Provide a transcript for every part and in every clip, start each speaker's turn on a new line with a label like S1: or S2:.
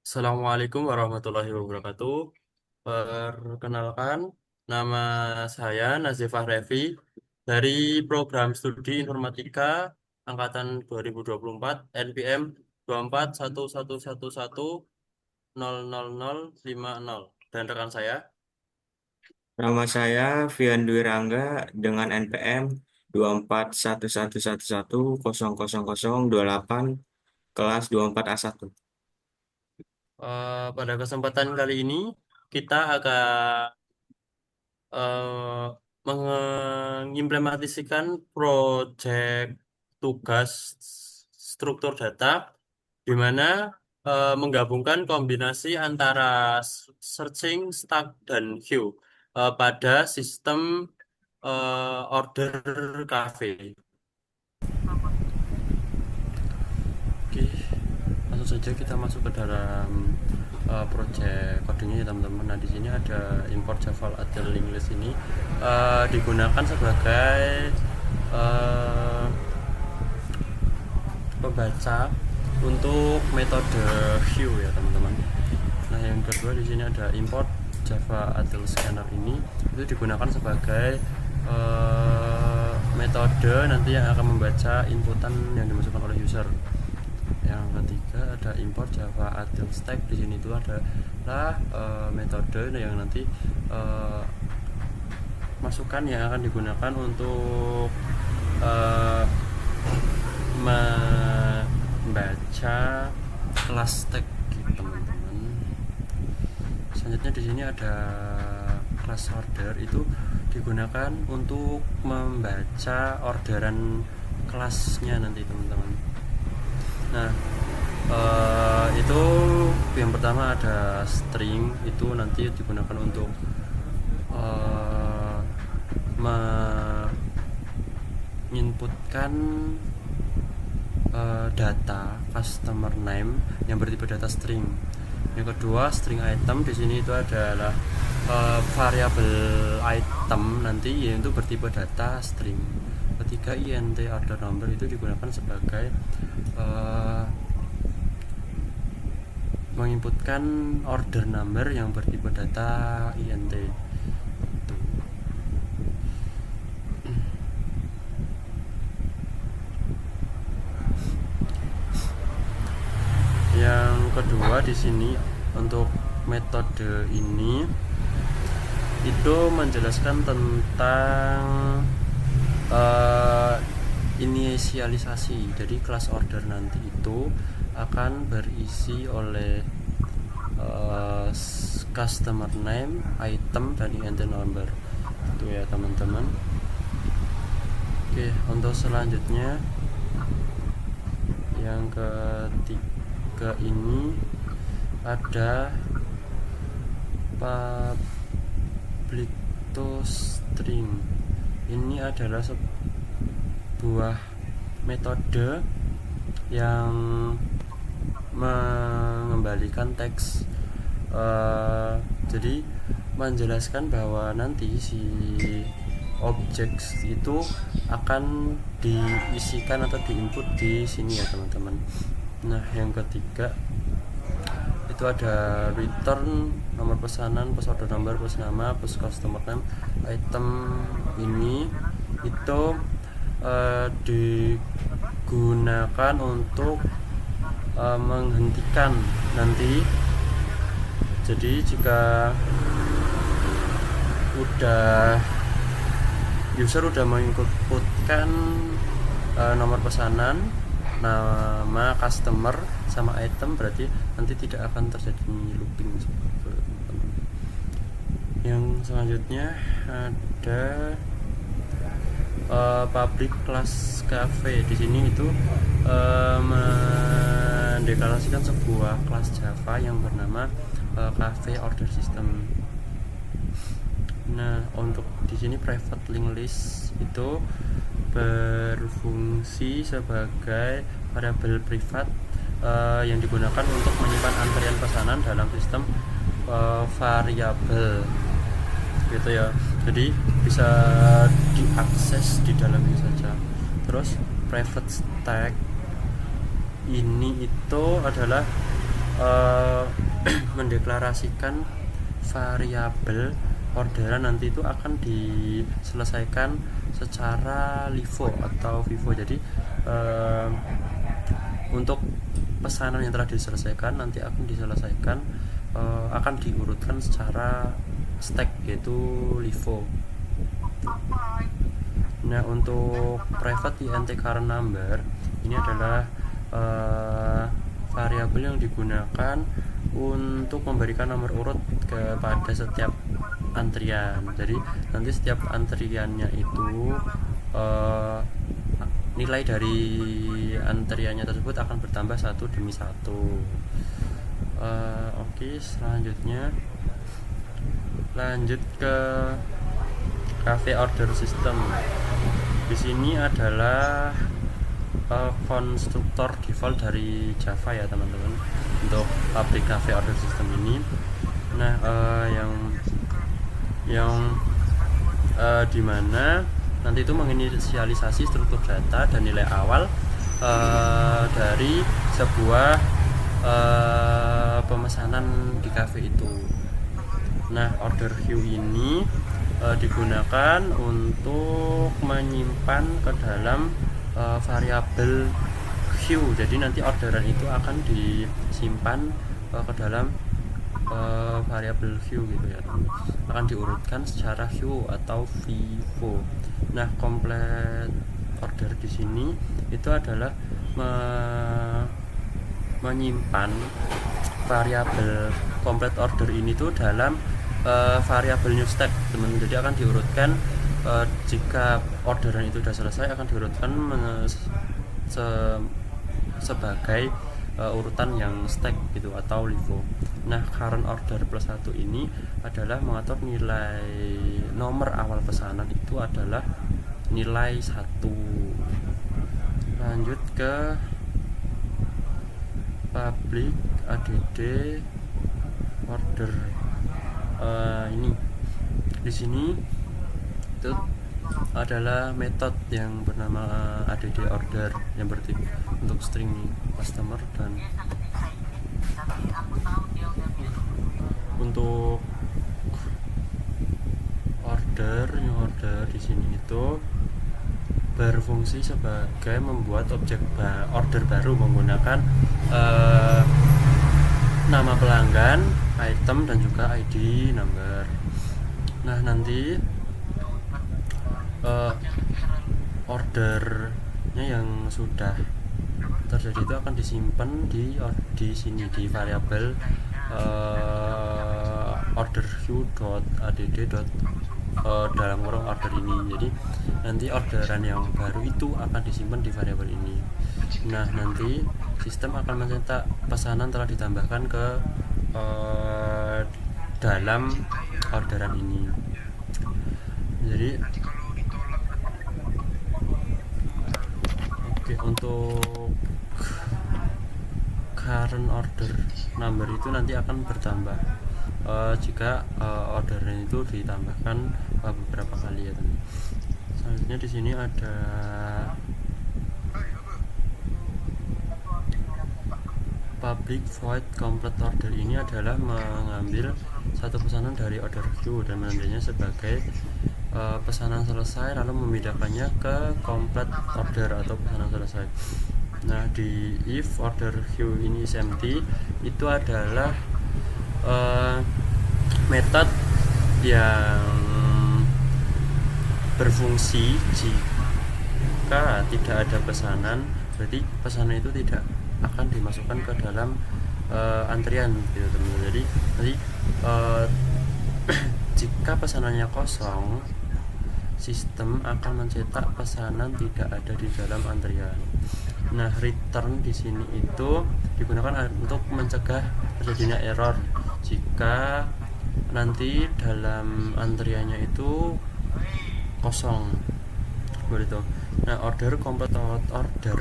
S1: Assalamualaikum warahmatullahi wabarakatuh. Perkenalkan, nama saya Nazifah Revi dari Program Studi Informatika Angkatan 2024 NPM 2411110050 dan rekan saya.
S2: Nama saya Vian Dwi Rangga dengan NPM 241111000028 kelas 24A1.
S1: Pada kesempatan kali ini kita akan mengimplementasikan proyek tugas struktur data di mana menggabungkan kombinasi antara searching, stack, dan queue pada sistem order cafe. Oke, langsung saja kita masuk ke dalam project codingnya ya teman-teman. Nah di sini ada import Java Adel English ini digunakan sebagai uh, pembaca untuk metode view ya teman-teman. Nah yang kedua di sini ada import Java Adel Scanner ini itu digunakan sebagai metode nanti yang akan membaca inputan yang dimasukkan oleh user. Yang ketiga ada import Java Adel Stack. Di sini itu adalah metode yang nanti masukan yang akan digunakan untuk uh, membaca kelas stack gitu teman-teman. Selanjutnya di sini ada class order, itu digunakan untuk membaca orderan kelasnya nanti teman-teman. Nah, itu yang pertama ada string, itu nanti digunakan untuk menginputkan data customer name yang bertipe data string. Yang kedua string item, di sini itu adalah variabel item nanti yaitu bertipe data string. Ketiga int order number, itu digunakan sebagai menginputkan order number yang bertipe data int. Yang kedua di sini untuk metode ini itu menjelaskan tentang inisialisasi. Jadi kelas order nanti itu akan berisi oleh customer name, item, dan int number. Itu ya teman-teman. Oke, untuk selanjutnya yang ketiga ini ada public to string. Ini adalah sebuah metode yang mengembalikan teks. Jadi menjelaskan bahwa nanti si objek itu akan diisikan atau diinput di sini ya teman-teman. Nah yang ketiga itu ada return nomor pesanan plus order number plus nama plus customer name. Item ini itu digunakan untuk menghentikan nanti. Jadi jika user udah menginputkan nomor pesanan, nama customer sama item, berarti nanti tidak akan terjadi looping. Yang selanjutnya ada public class cafe. Di sini itu mendeklarasikan sebuah kelas Java yang bernama cafe order system. Nah, untuk di sini private link list itu berfungsi sebagai variabel privat yang digunakan untuk menyimpan antrian pesanan dalam sistem variabel gitu ya. Jadi bisa diakses di dalamnya saja. Terus private stack ini itu adalah mendeklarasikan variabel orderan nanti itu akan diselesaikan secara LIFO atau FIFO. Jadi untuk pesanan yang telah diselesaikan nanti akan diselesaikan akan diurutkan secara stack, yaitu LIFO. Nah, untuk private int current number ini adalah variabel yang digunakan untuk memberikan nomor urut kepada setiap antrian. Jadi nanti setiap antriannya itu nilai dari antriannya tersebut akan bertambah satu demi satu. Oke, selanjutnya lanjut ke cafe order system. Di sini adalah konstruktor default dari Java ya teman-teman untuk public cafe order system ini. Nah, yang dimana nanti itu menginisialisasi struktur data dan nilai awal dari sebuah pemesanan di cafe itu. Nah, order queue ini digunakan untuk menyimpan ke dalam variabel queue. Jadi nanti orderan itu akan disimpan ke dalam variabel queue gitu ya, akan diurutkan secara queue atau FIFO. Nah, complete order di sini itu adalah menyimpan variabel complete order ini tuh dalam variabel new stack teman-teman. Jadi akan diurutkan jika orderan itu sudah selesai akan diurutkan sebagai urutan yang stack gitu atau LIFO. Nah, current order plus 1 ini adalah mengatur nilai nomor awal pesanan itu adalah nilai 1. Lanjut ke public add order. Ini di sini itu adalah metode yang bernama add order yang bertipe untuk string customer, dan untuk new order di sini itu berfungsi sebagai membuat objek order baru menggunakan nama pelanggan, item, dan juga ID number. Nah, nanti ordernya yang sudah terjadi itu akan disimpan di sini di variabel order queue.add dalam kurung order ini. Jadi nanti orderan yang baru itu akan disimpan di variabel ini. Nah, nanti sistem akan mencetak pesanan telah ditambahkan ke dalam orderan ini. Jadi untuk current order number itu nanti akan bertambah jika orderan itu ditambahkan beberapa kali ya teman. Selanjutnya di sini ada public void complete order. Ini adalah mengambil satu pesanan dari order queue dan menandainya sebagai pesanan selesai lalu memindahkannya ke complete order atau pesanan selesai. Nah, di if order queue ini is empty itu adalah metode yang berfungsi jika tidak ada pesanan, berarti pesanan itu tidak akan dimasukkan ke dalam antrian gitu teman-teman. Jadi nanti jika pesanannya kosong, sistem akan mencetak pesanan tidak ada di dalam antrian. Nah, return di sini itu digunakan untuk mencegah terjadinya error jika nanti dalam antriannya itu kosong begitu. Nah, order complete order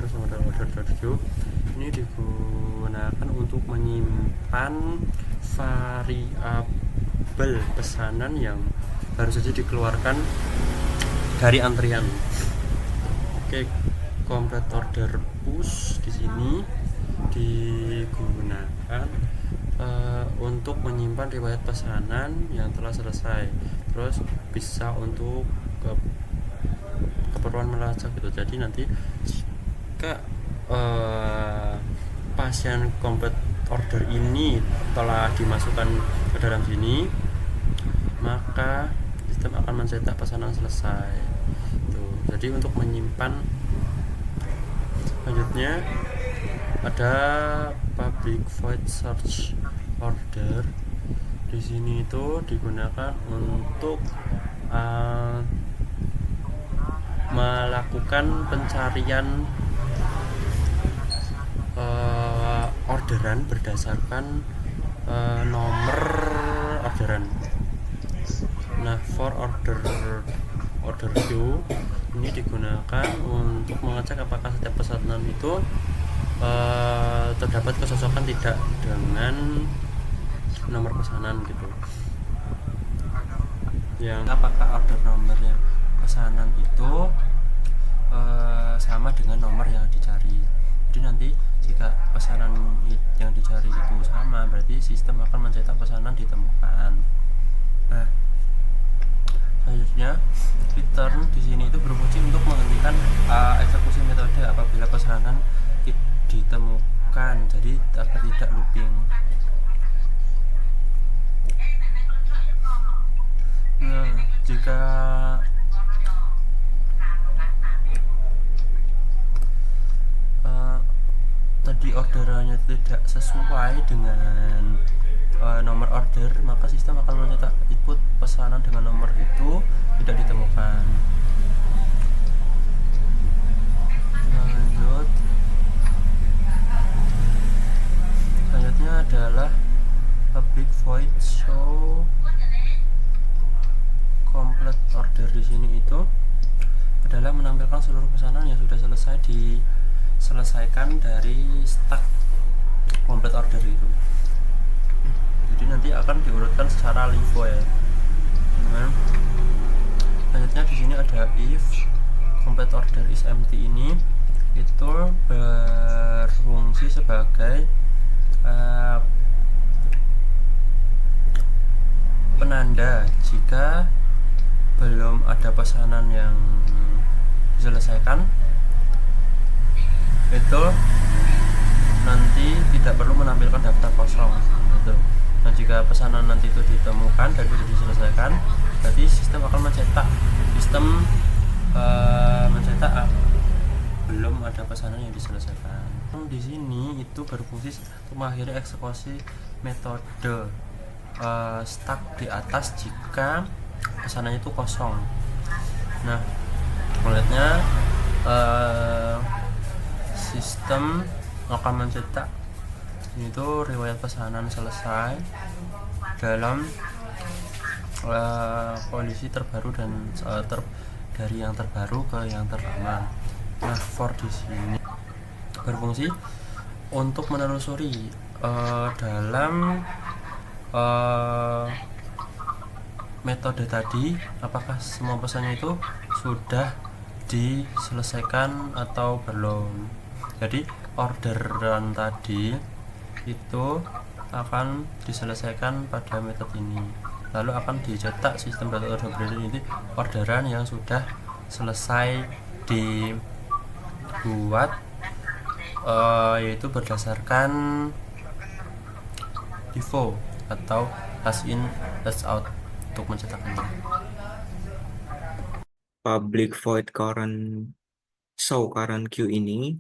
S1: sama dengan order queue ini digunakan untuk menyimpan variabel pesanan yang baru saja dikeluarkan dari antrian. Oke, complete order push di sini digunakan untuk menyimpan riwayat pesanan yang telah selesai, terus bisa untuk ke keperluan melacak gitu. Jadi nanti jika pasien complete order ini telah dimasukkan ke dalam sini, maka sistem akan mencetak pesanan selesai. Tuh. Jadi untuk menyimpan, selanjutnya ada public void search order. Di sini itu digunakan untuk melakukan pencarian orderan berdasarkan nomor orderan. Nah, for order queue ini digunakan untuk mengecek apakah setiap pesanan itu terdapat kecocokan tidak dengan nomor pesanan gitu. Yang apakah order nomornya pesanan itu sama dengan nomor yang dicari. Jadi nanti jika pesanan yang dicari itu sama, berarti sistem akan mencetak pesanan ditemukan. Nah, selanjutnya return di sini itu berfungsi untuk menghentikan eksekusi metode apabila pesanan ditemukan, jadi agar tidak looping. Nah, jika tadi orderannya tidak sesuai dengan nomor order, maka sistem akan mencetak input pesanan dengan nomor itu tidak ditemukan. Selanjutnya adalah public void show complete order. Di sini itu adalah menampilkan seluruh pesanan yang sudah selesai diselesaikan dari stack complete order itu. Jadi nanti akan diurutkan secara LIFO ya. Selanjutnya di sini ada if complete order is empty, ini itu berfungsi sebagai penanda jika belum ada pesanan yang diselesaikan, itu nanti tidak perlu menampilkan daftar kosong gitu. Nah, jika pesanan nanti itu ditemukan dan sudah diselesaikan, berarti sistem akan mencetak belum ada pesanan yang diselesaikan. Di sini itu berfungsi untuk mengakhiri eksekusi metode stuck di atas jika pesanannya itu kosong. Nah, melihatnya sistem akan mencetak itu riwayat pesanan selesai dalam kondisi terbaru dan dari yang terbaru ke yang terlama. Nah, for di sini berfungsi untuk menelusuri dalam metode tadi apakah semua pesannya itu sudah diselesaikan atau belum. Jadi orderan tadi itu akan diselesaikan pada metode ini, lalu akan dicetak sistem data order ini orderan yang sudah selesai dibuat, yaitu berdasarkan FIFO atau last in last out untuk mencetaknya.
S2: Public void show current queue ini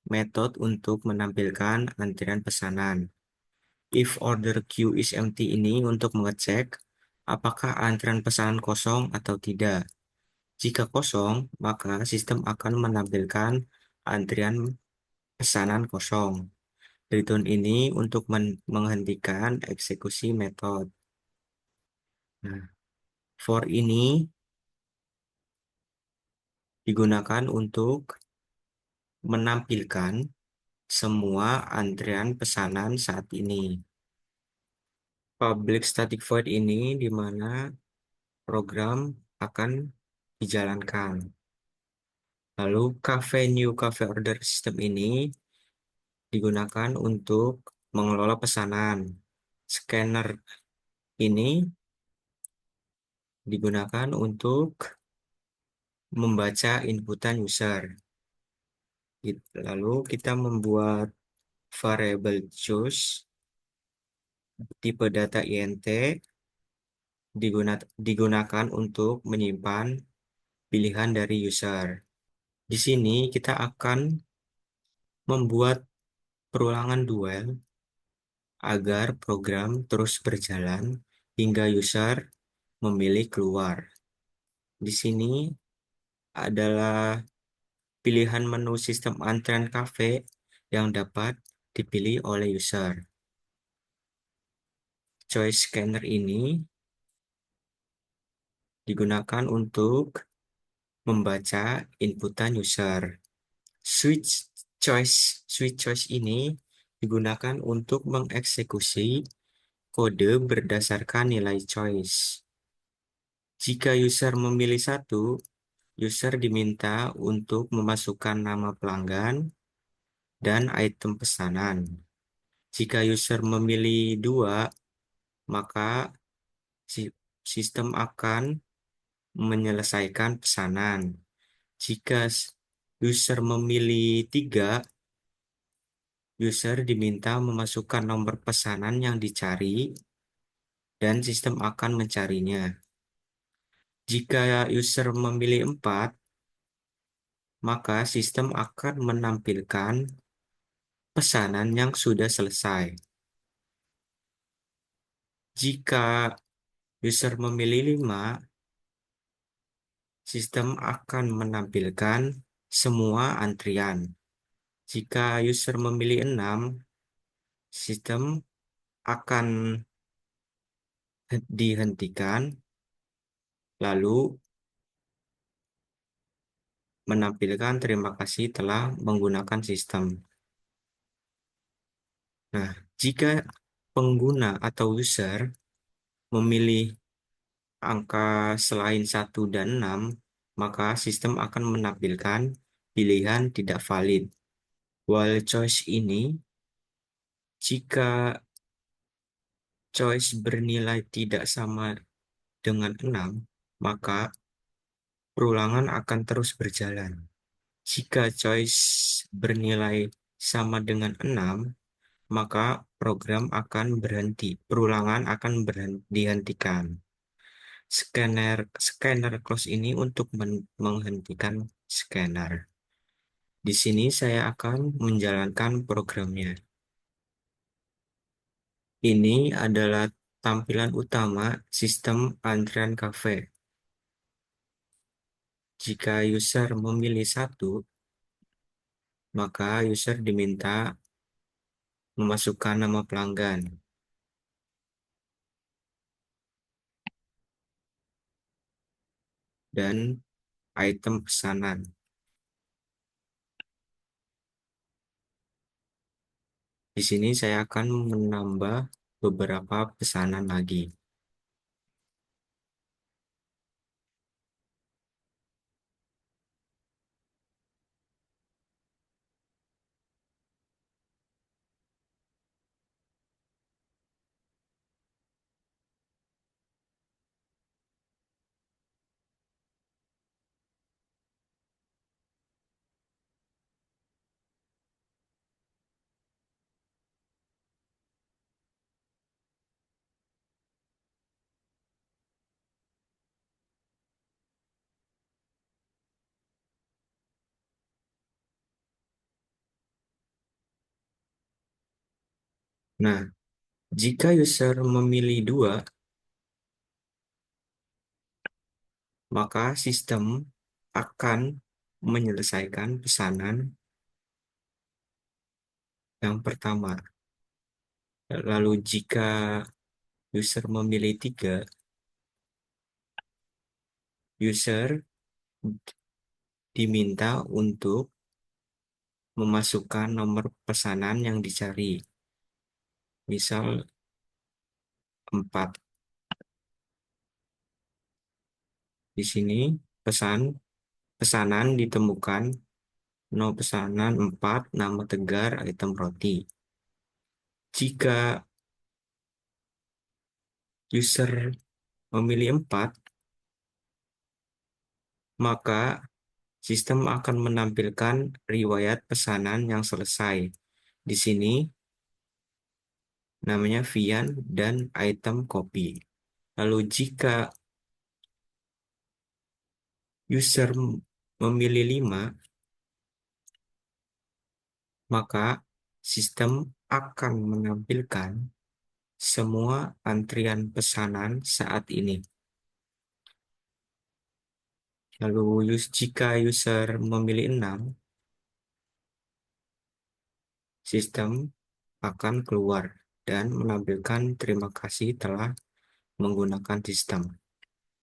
S2: metode untuk menampilkan antrian pesanan. If order queue is empty ini untuk mengecek apakah antrian pesanan kosong atau tidak. Jika kosong, maka sistem akan menampilkan antrian pesanan kosong. Return ini untuk menghentikan eksekusi metode. Nah, for ini digunakan untuk menampilkan semua antrian pesanan saat ini. Public static void ini di mana program akan dijalankan. Lalu new cafe order system ini digunakan untuk mengelola pesanan. Scanner ini digunakan untuk membaca inputan user. Lalu kita membuat variabel choose tipe data int digunakan untuk menyimpan pilihan dari user. Di sini kita akan membuat perulangan duel agar program terus berjalan hingga user memilih keluar. Di sini adalah pilihan menu sistem antrean cafe yang dapat dipilih oleh user. Choice scanner ini digunakan untuk membaca inputan user. Switch choice ini digunakan untuk mengeksekusi kode berdasarkan nilai choice. Jika user memilih satu, user diminta untuk memasukkan nama pelanggan dan item pesanan. Jika user memilih dua, maka sistem akan menyelesaikan pesanan. Jika user memilih tiga, user diminta memasukkan nomor pesanan yang dicari dan sistem akan mencarinya. Jika user memilih 4, maka sistem akan menampilkan pesanan yang sudah selesai. Jika user memilih 5, sistem akan menampilkan semua antrian. Jika user memilih 6, sistem akan dihentikan, lalu menampilkan terima kasih telah menggunakan sistem. Nah, jika pengguna atau user memilih angka selain 1 dan 6, maka sistem akan menampilkan pilihan tidak valid. While choice ini, jika choice bernilai tidak sama dengan 6, maka perulangan akan terus berjalan. Jika choice bernilai sama dengan 6, maka program akan berhenti. Perulangan akan dihentikan. Scanner close ini untuk menghentikan scanner. Di sini saya akan menjalankan programnya. Ini adalah tampilan utama sistem antrean cafe. Jika user memilih satu, maka user diminta memasukkan nama pelanggan dan item pesanan. Di sini saya akan menambah beberapa pesanan lagi. Nah, jika user memilih dua, maka sistem akan menyelesaikan pesanan yang pertama. Lalu jika user memilih tiga, user diminta untuk memasukkan nomor pesanan yang dicari. Misal 4. Di sini pesanan ditemukan, no pesanan 4, nama tegar, item roti. Jika user memilih 4, maka sistem akan menampilkan riwayat pesanan yang selesai. Di sini namanya Vian dan item copy. Lalu jika user memilih 5, maka sistem akan menampilkan semua antrian pesanan saat ini. Lalu jika user memilih 6, sistem akan keluar dan menampilkan terima kasih telah menggunakan sistem.